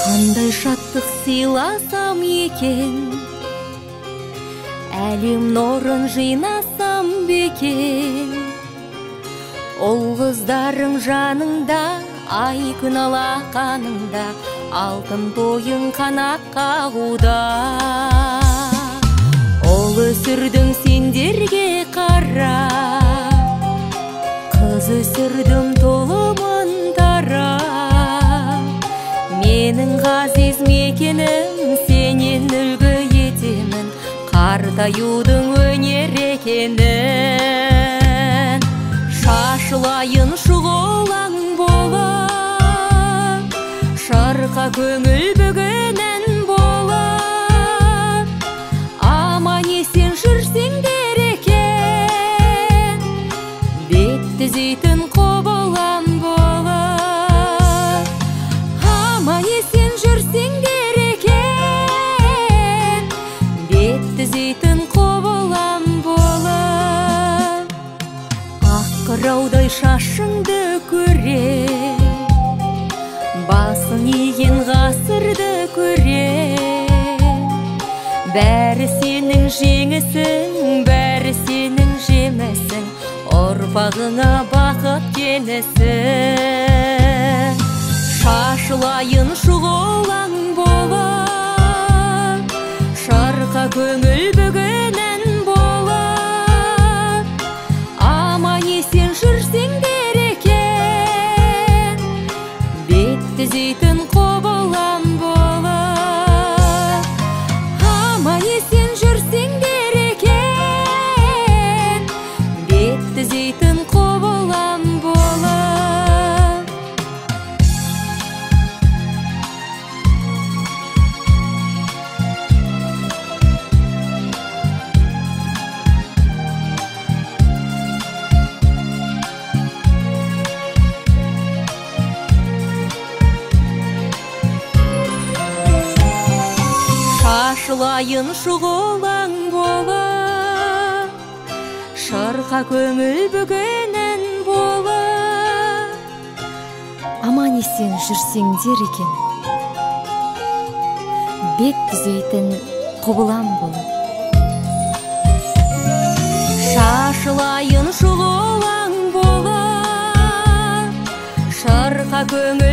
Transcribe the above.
Қандай шаттық сыйласам екен, әлем нұрын жинасам бекен. Ол қыздарың жаныңда, ай күн алақаныңда, алтын тойын қанат қағуда. Ол өсірдің сендерге қара, қыз өсірдім толымындара. Менің ғазиз мекенім, сенен үлгі етемін, қартаюдың өнер екенін. Шашылайын шұғылаң болып, шырқа көңіл бүгінен болып. Аман есен жүрсеңдер екен, бет түзейтін құбылам болып. Аман есен жүрсеңдер екен, бет түзейтін құбылам болып. Ақ қыраудай шашыңды көре, басын иген ғасырды көре. Бәрі сенің жеңісің, бәрі сенің жемісің, ұрпағыңа бақыт келсін. Шашылайын шұғылаң болып, шырқа көңіл бүгінен болып. Аман есен жүрсеңдер екен, бет түзейтін құбылам болып. Аман есен жүрсеңдер екен, бет түзейтін құбылам болып. Шашылайын шұғылаң болып, шырқа көңіл бүгінен болып. Аман есен жүрсеңдер екен, бет түзейтін құбылам болып. Шашылайын шұғылаң болып, шырқа көңіл